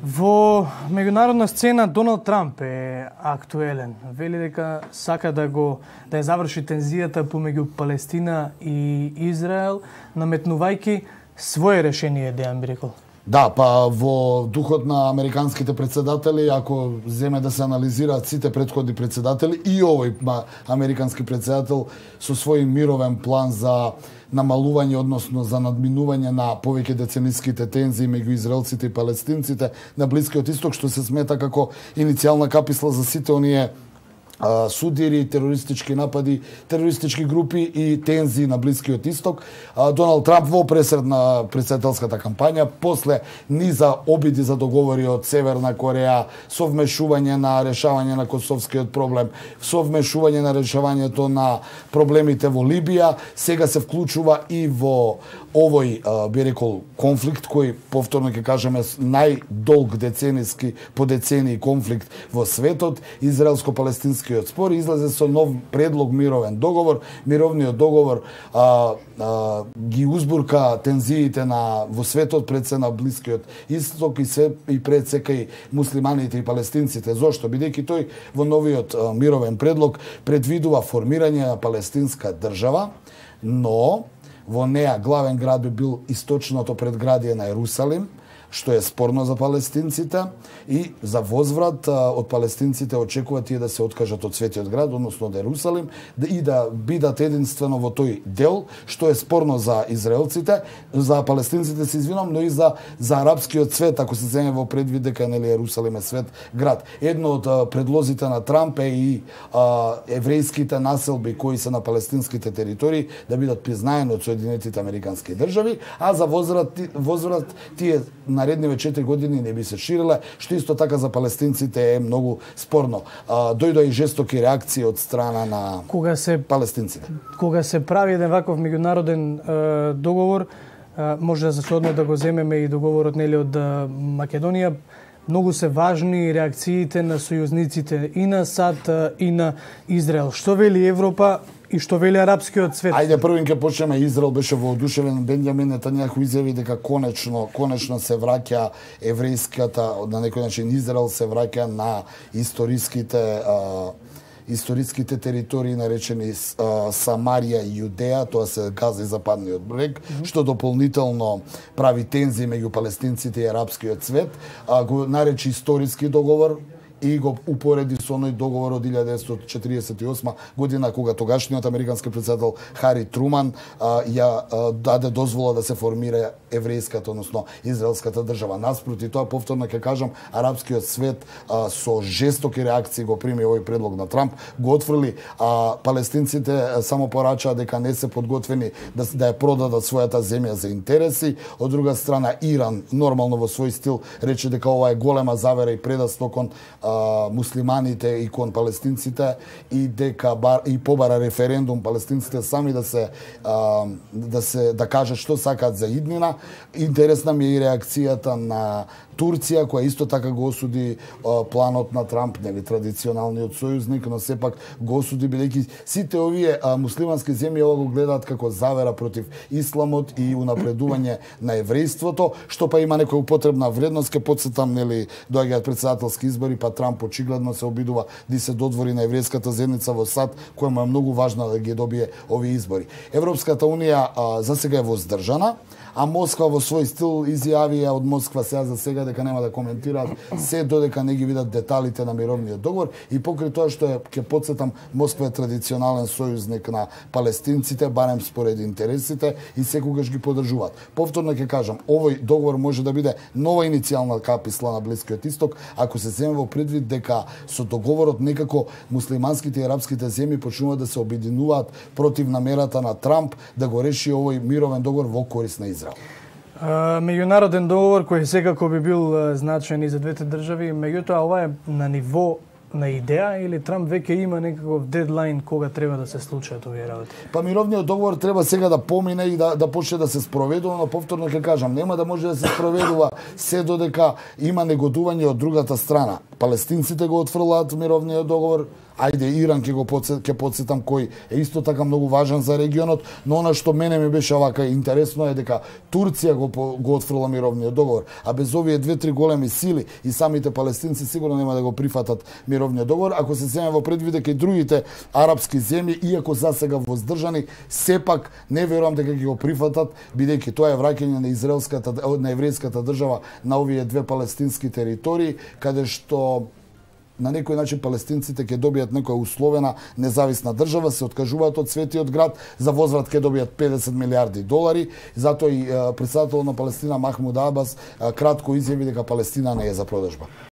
Во меѓународна сцена Доналд Трамп е актуелен. Вели дека сака да ја заврши тензијата помеѓу Палестина и Израел, наметнувајќи свое решение, Дејан би рекол. Да, па во духот на американските председатели, ако земе да се анализираат сите претходни председатели и овој американски председател со свој мировен план за намалување, односно за надминување на повеќе децениските тензии меѓу израелците и палестинците на Блискиот Исток, што се смета како иницијална каписла за сите оние судири, терористички напади, терористички групи и тензии на Блискиот Исток. Доналд Трамп во пресред на председателската кампања, после низа обиди за договори од Северна Кореја, со вмешување на решавање на косовскиот проблем, со вмешување на решавањето на проблемите во Либија, сега се вклучува и во овој, би рекол, конфликт кој, повторно ќе кажеме, најдолг децениски, по децении конфликт во светот, израелско-палестинскиот спор, излезе со нов предлог мировен договор. Мировниот договор ги узбурка тензиите во светот, пред се на Блискиот Исток и пред се кај муслиманите и палестинците. Зошто? Бидејќи тој во новиот мировен предлог предвидува формирање на палестинска држава, но во неа главен град би бил источното предградие на Ерусалим, што е спорно за палестинците, и за возврат од палестинците очекува тие да се откажат од Светиот град, односно од Ерусалим, и да бидат единствено во тој дел, што е спорно за израелците, за палестинците се извинам, но и за арапскиот свет, ако се земе во предвид дека нели Ерусалим е свет град. Едно од предлозите на Трамп е и еврејските населби кои се на палестинските територии да бидат признаени од Соединетите американски држави, а за возврат тие наредниве 4 години не би се шириле, што исто така за палестинците е многу спорно. Дојдоа и жестоки реакции од страна на палестинците. Кога се прави еден ваков меѓународен договор, може да се одме да го земеме и договорот нели од Македонија, многу се важни реакциите на сојузниците и на САД и на Израел. Што вели Европа и што вели арапскиот свет? Ајде првин ке почнеме. Израел беше воодушевен. Бенјамин Нетањаху изјави дека конечно се враќа еврејската, на некој начин Израел се враќа на историските територии наречени Самарија и Јудеја, тоа се Газа и Западниот брег, што дополнително прави тензии меѓу палестинците и арапскиот свет. Го наречи историски договор и го упореди со оној договор од 1948 година, кога тогашниот американски председател Хари Труман ја даде дозвола да се формира еврејската, односно израелската држава. Наспроти тоа, повторно ќе кажам, арапскиот свет со жестоки реакции го прими овој предлог на Трамп, го отфрли, палестинците само порачаа дека не се подготвени да ја продадат својата земја за интереси. Од друга страна, Иран нормално во свој стил рече дека ова е голема завера и предавство кон муслиманите и кон палестинците, и дека и побара референдум палестинците сами да кажат што сакаат за иднина. Интересна ми е и реакцијата на Турција, која исто така го осуди планот на Трамп, нели традиционалниот сојузник, но сепак го осуди, бидејќи сите овие муслимански земји ова го гледаат како завера против исламот и унапредување на еврејството, што па има некоја употребна вредност. Ке потсетам, нели, доаѓаат председателски избори, па Трамп очигледно се обидува да се додвори на еврејската заедница во САД, која му е многу важна да ги добие овие избори. Европската унија за сега е воздржана, а Москва во свој стил изјави од Москва за сега дека нема да коментираат се додека не ги видат деталите на мировниот договор, и покрај тоа што ќе потсетам, Москва е традиционален сојузник на палестинците, барем според интересите, и секогаш ги поддржуваат. Повторно ќе кажам, овој договор може да биде нова иницијална каписла на Блискиот Исток, ако се земе во предвид дека со договорот некако муслиманските и арапските земји почнуваат да се обединуваат против намерата на Трамп да го реши овој мировен договор во корист на Израел. Меѓународен договор кој секако би бил значаен и за двете држави, меѓутоа ова е на ниво на идеја или Трамп веќе има некаков дедлайн кога треба да се случат овие работи? Па мировниот договор треба сега да помине и да почне да се спроведува, но повторно ќе кажам, нема да може да се спроведува се додека има негодување од другата страна. палестинците го отфрлаат мировниот договор, ајде Иран ќе подсетам кој е исто така многу важен за регионот, но она што мене ми беше овака интересно е дека Турција го отфрла мировниот договор, а без овие две-три големи сили и самите палестинци сигурно нема да го прифатат мировниот договор, ако се земе во предвид дека и другите арапски земји, иако за сега воздржани, сепак не верувам дека ќе го прифатат, бидејќи тоа е враќање на еврејската држава на овие две палестински територии, каде што на некој начин палестинците ќе добијат некоја условена независна држава, се откажуваат од светиот град, за возврат ќе добијат 50 милиарди долари, затоа и председателот на Палестина Махмуд Абас кратко изјави дека Палестина не е за продажба.